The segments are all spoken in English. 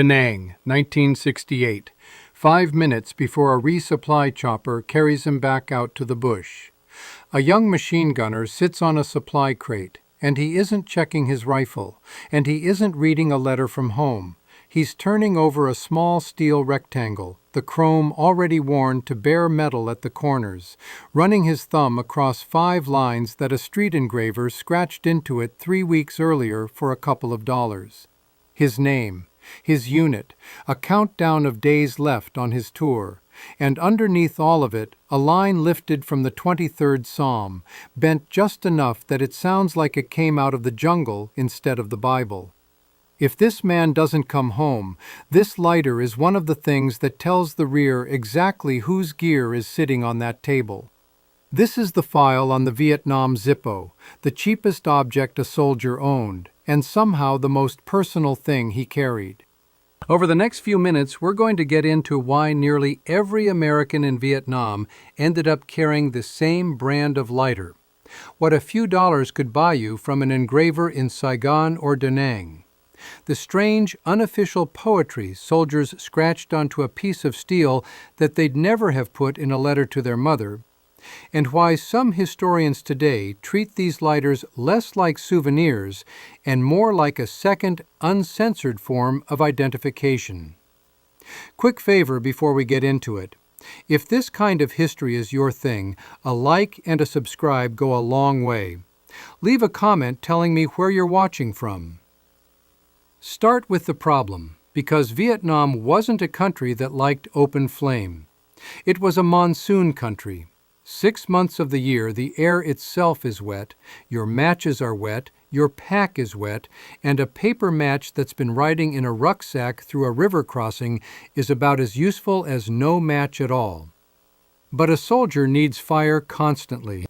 Nang, 1968. 5 minutes before a resupply chopper carries him back out to the bush. A young machine gunner sits on a supply crate, and he isn't checking his rifle, and he isn't reading a letter from home. He's turning over a small steel rectangle, the chrome already worn to bare metal at the corners, running his thumb across 5 lines that a street engraver scratched into it 3 weeks earlier for a couple of dollars. His name, his unit, a countdown of days left on his tour, and underneath all of it, a line lifted from the 23rd Psalm, bent just enough that it sounds like it came out of the jungle instead of the Bible. If this man doesn't come home, this lighter is one of the things that tells the rear exactly whose gear is sitting on that table. This is the file on the Vietnam Zippo, the cheapest object a soldier owned, and somehow the most personal thing he carried. Over the next few minutes, we're going to get into why nearly every American in Vietnam ended up carrying the same brand of lighter, what a few dollars could buy you from an engraver in Saigon or Da Nang, the strange, unofficial poetry soldiers scratched onto a piece of steel that they'd never have put in a letter to their mother, and why some historians today treat these lighters less like souvenirs and more like a second, uncensored form of identification. Quick favor before we get into it. If this kind of history is your thing, a like and a subscribe go a long way. Leave a comment telling me where you're watching from. Start with the problem, because Vietnam wasn't a country that liked open flame. It was a monsoon country. 6 months of the year, the air itself is wet, your matches are wet, your pack is wet, and a paper match that's been riding in a rucksack through a river crossing is about as useful as no match at all. But a soldier needs fire constantly.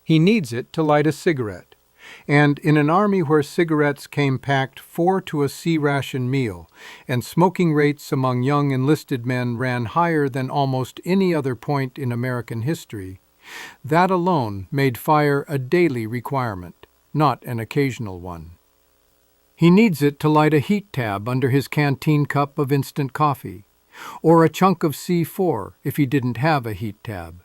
He needs it to light a cigarette. And in an army where cigarettes came packed 4 to a C-ration meal, and smoking rates among young enlisted men ran higher than almost any other point in American history, that alone made fire a daily requirement, not an occasional one. He needs it to light a heat tab under his canteen cup of instant coffee, or a chunk of C4 if he didn't have a heat tab.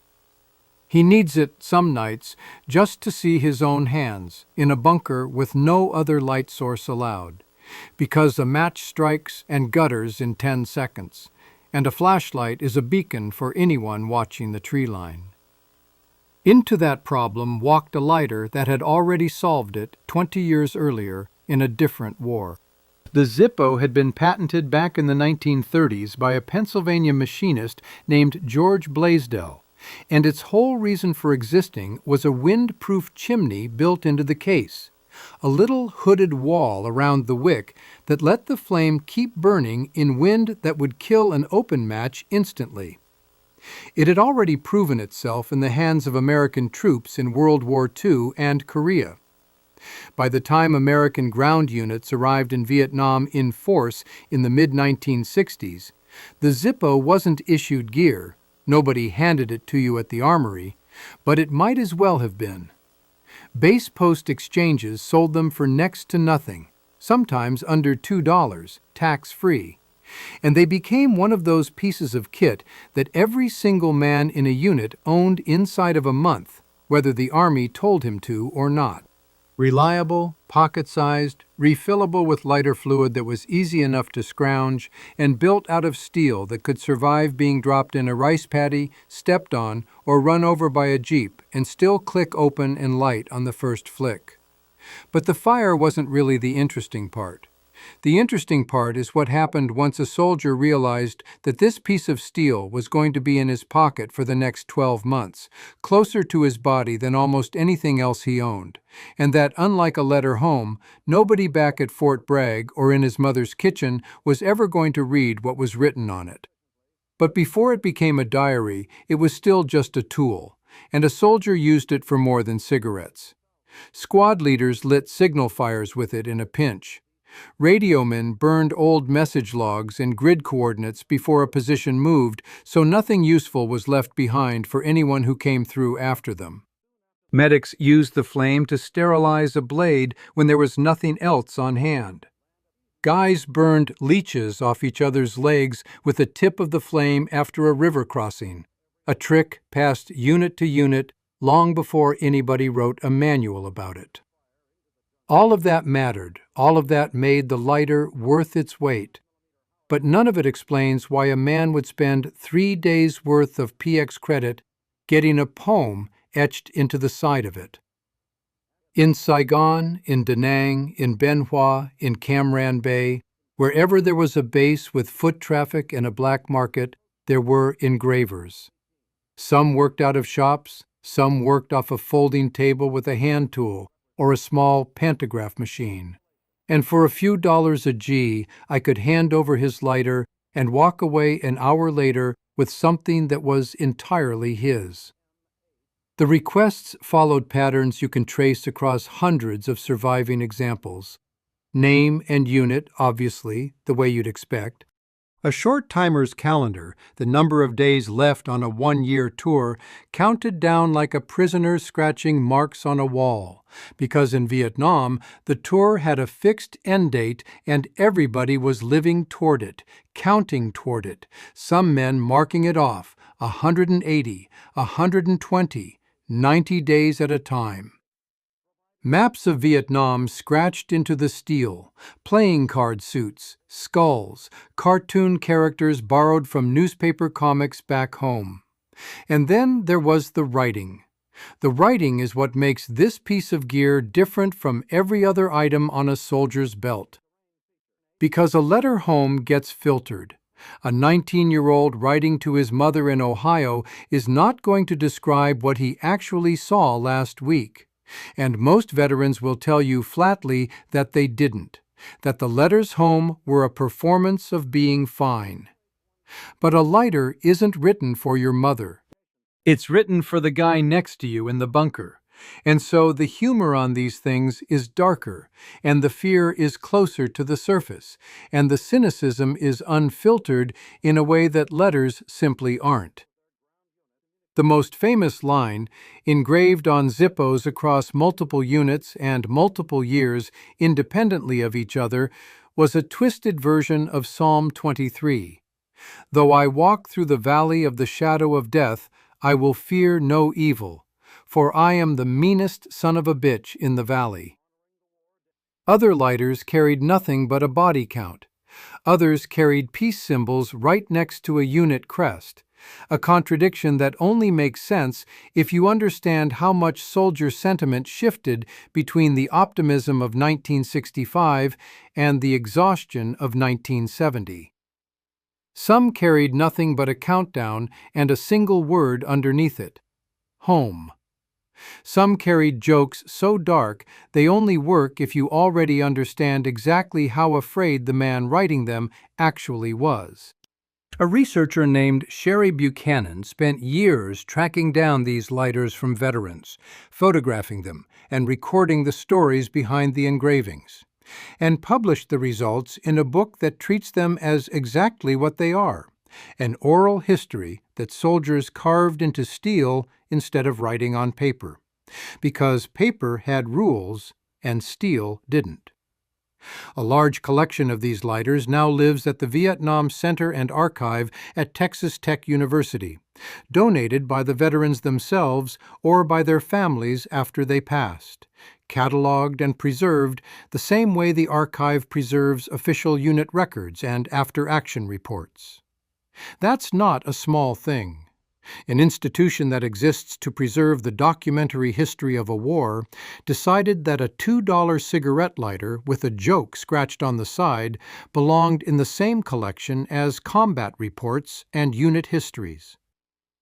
He needs it some nights just to see his own hands in a bunker with no other light source allowed, because a match strikes and gutters in 10 seconds, and a flashlight is a beacon for anyone watching the tree line. Into that problem walked a lighter that had already solved it 20 years earlier in a different war. The Zippo had been patented back in the 1930s by a Pennsylvania machinist named George Blaisdell, and its whole reason for existing was a windproof chimney built into the case, a little hooded wall around the wick that let the flame keep burning in wind that would kill an open match instantly. It had already proven itself in the hands of American troops in World War II and Korea. By the time American ground units arrived in Vietnam in force in the mid-1960s, the Zippo wasn't issued gear. Nobody handed it to you at the armory, but it might as well have been. Base post exchanges sold them for next to nothing, sometimes under $2, tax-free. And they became one of those pieces of kit that every single man in a unit owned inside of a month, whether the Army told him to or not. Reliable, pocket-sized, refillable with lighter fluid that was easy enough to scrounge, and built out of steel that could survive being dropped in a rice paddy, stepped on, or run over by a jeep and still click open and light on the first flick. But the fire wasn't really the interesting part. The interesting part is what happened once a soldier realized that this piece of steel was going to be in his pocket for the next 12 months, closer to his body than almost anything else he owned, and that, unlike a letter home, nobody back at Fort Bragg or in his mother's kitchen was ever going to read what was written on it. But before it became a diary, it was still just a tool, and a soldier used it for more than cigarettes. Squad leaders lit signal fires with it in a pinch. Radiomen burned old message logs and grid coordinates before a position moved, so nothing useful was left behind for anyone who came through after them. Medics used the flame to sterilize a blade when there was nothing else on hand. Guys burned leeches off each other's legs with the tip of the flame after a river crossing, a trick passed unit to unit long before anybody wrote a manual about it. All of that mattered, all of that made the lighter worth its weight, but none of it explains why a man would spend 3 days' worth of PX credit getting a poem etched into the side of it. In Saigon, in Da Nang, in Ben Hoa, in Cam Ranh Bay, wherever there was a base with foot traffic and a black market, there were engravers. Some worked out of shops, some worked off a folding table with a hand tool or a small pantograph machine. And for a few dollars a G, I could hand over his lighter and walk away an hour later with something that was entirely his. The requests followed patterns you can trace across hundreds of surviving examples. Name and unit, obviously, the way you'd expect. A short timer's calendar, the number of days left on a 1-year tour, counted down like a prisoner scratching marks on a wall, because in Vietnam, the tour had a fixed end date and everybody was living toward it, counting toward it, some men marking it off, 180, 120, 90 days at a time. Maps of Vietnam scratched into the steel, playing card suits, skulls, cartoon characters borrowed from newspaper comics back home. And then there was the writing. The writing is what makes this piece of gear different from every other item on a soldier's belt. Because a letter home gets filtered. A 19-year-old writing to his mother in Ohio is not going to describe what he actually saw last week. And most veterans will tell you flatly that they didn't, that the letters home were a performance of being fine. But a lighter isn't written for your mother. It's written for the guy next to you in the bunker. And so the humor on these things is darker, and the fear is closer to the surface, and the cynicism is unfiltered in a way that letters simply aren't. The most famous line, engraved on Zippos across multiple units and multiple years independently of each other, was a twisted version of Psalm 23. Though I walk through the valley of the shadow of death, I will fear no evil, for I am the meanest son of a bitch in the valley. Other lighters carried nothing but a body count. Others carried peace symbols right next to a unit crest. A contradiction that only makes sense if you understand how much soldier sentiment shifted between the optimism of 1965 and the exhaustion of 1970. Some carried nothing but a countdown and a single word underneath it: home. Some carried jokes so dark they only work if you already understand exactly how afraid the man writing them actually was. A researcher named Sherry Buchanan spent years tracking down these lighters from veterans, photographing them, and recording the stories behind the engravings, and published the results in a book that treats them as exactly what they are: an oral history that soldiers carved into steel instead of writing on paper, because paper had rules and steel didn't. A large collection of these lighters now lives at the Vietnam Center and Archive at Texas Tech University, donated by the veterans themselves or by their families after they passed, cataloged and preserved the same way the archive preserves official unit records and after-action reports. That's not a small thing. An institution that exists to preserve the documentary history of a war decided that a $2 cigarette lighter with a joke scratched on the side belonged in the same collection as combat reports and unit histories.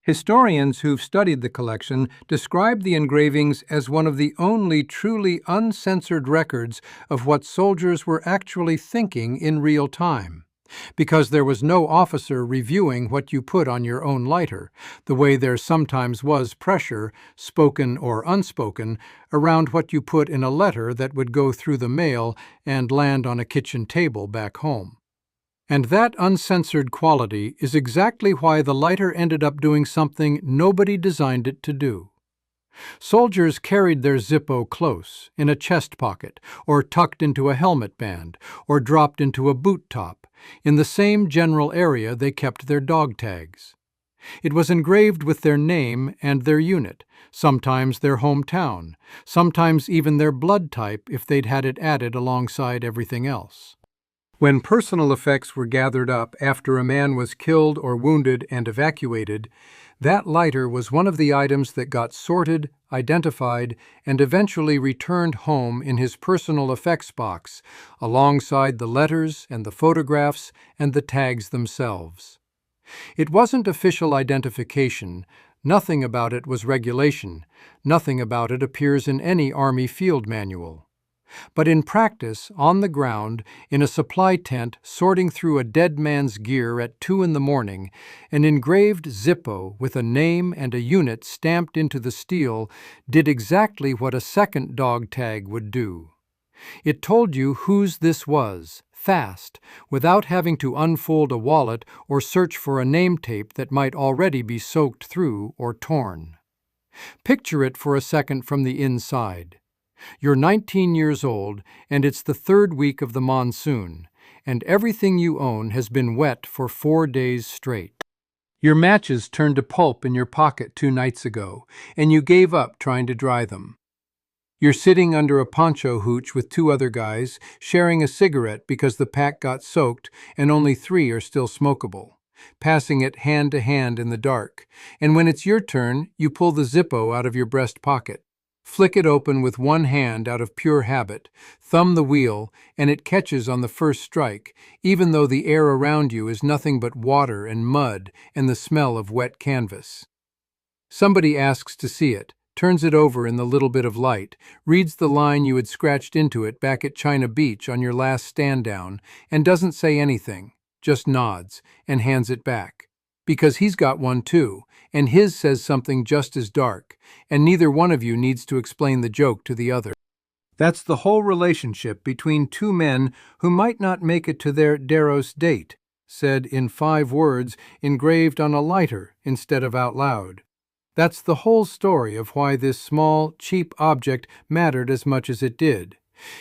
Historians who've studied the collection describe the engravings as one of the only truly uncensored records of what soldiers were actually thinking in real time, because there was no officer reviewing what you put on your own lighter, the way there sometimes was pressure, spoken or unspoken, around what you put in a letter that would go through the mail and land on a kitchen table back home. And that uncensored quality is exactly why the lighter ended up doing something nobody designed it to do. Soldiers carried their Zippo close, in a chest pocket, or tucked into a helmet band, or dropped into a boot top. In the same general area they kept their dog tags. It was engraved with their name and their unit, sometimes their hometown, sometimes even their blood type if they'd had it added alongside everything else. When personal effects were gathered up after a man was killed or wounded and evacuated, that lighter was one of the items that got sorted, identified, and eventually returned home in his personal effects box, alongside the letters and the photographs and the tags themselves. It wasn't official identification. Nothing about it was regulation. Nothing about it appears in any Army field manual. But in practice, on the ground, in a supply tent sorting through a dead man's gear at 2 in the morning, an engraved Zippo with a name and a unit stamped into the steel did exactly what a second dog tag would do. It told you whose this was, fast, without having to unfold a wallet or search for a name tape that might already be soaked through or torn. Picture it for a second from the inside. You're 19 years old, and it's the 3rd week of the monsoon, and everything you own has been wet for 4 days straight. Your matches turned to pulp in your pocket 2 nights ago, and you gave up trying to dry them. You're sitting under a poncho hooch with 2 other guys, sharing a cigarette because the pack got soaked and only 3 are still smokable, passing it hand to hand in the dark, and when it's your turn, you pull the Zippo out of your breast pocket. Flick it open with one hand out of pure habit, thumb the wheel, and it catches on the first strike, even though the air around you is nothing but water and mud and the smell of wet canvas. Somebody asks to see it, turns it over in the little bit of light, reads the line you had scratched into it back at China Beach on your last stand down, and doesn't say anything, just nods, and hands it back. Because he's got one too, and his says something just as dark, and neither one of you needs to explain the joke to the other. That's the whole relationship between 2 men who might not make it to their Deros date, said in 5 words engraved on a lighter instead of out loud. That's the whole story of why this small, cheap object mattered as much as it did.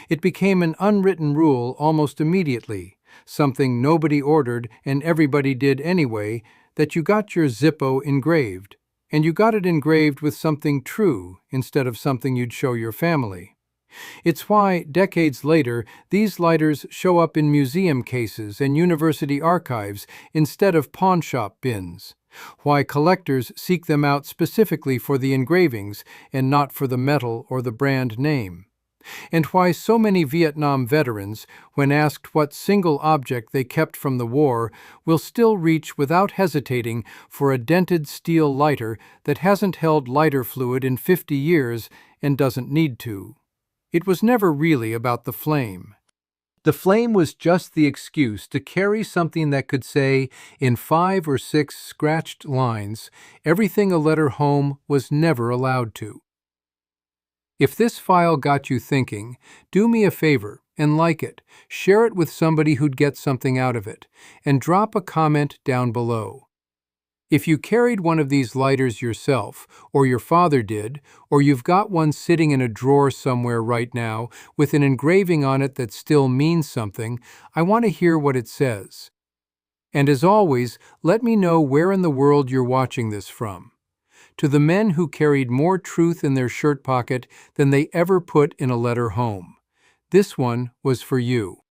It became an unwritten rule almost immediately, something nobody ordered and everybody did anyway, that you got your Zippo engraved, and you got it engraved with something true instead of something you'd show your family. It's why, decades later, these lighters show up in museum cases and university archives instead of pawn shop bins. Why collectors seek them out specifically for the engravings and not for the metal or the brand name. And why so many Vietnam veterans, when asked what single object they kept from the war, will still reach without hesitating for a dented steel lighter that hasn't held lighter fluid in 50 years and doesn't need to. It was never really about the flame. The flame was just the excuse to carry something that could say, in 5 or 6 scratched lines, everything a letter home was never allowed to. If this file got you thinking, do me a favor and like it, share it with somebody who'd get something out of it, and drop a comment down below. If you carried one of these lighters yourself, or your father did, or you've got one sitting in a drawer somewhere right now with an engraving on it that still means something, I want to hear what it says. And as always, let me know where in the world you're watching this from. To the men who carried more truth in their shirt pocket than they ever put in a letter home, this one was for you.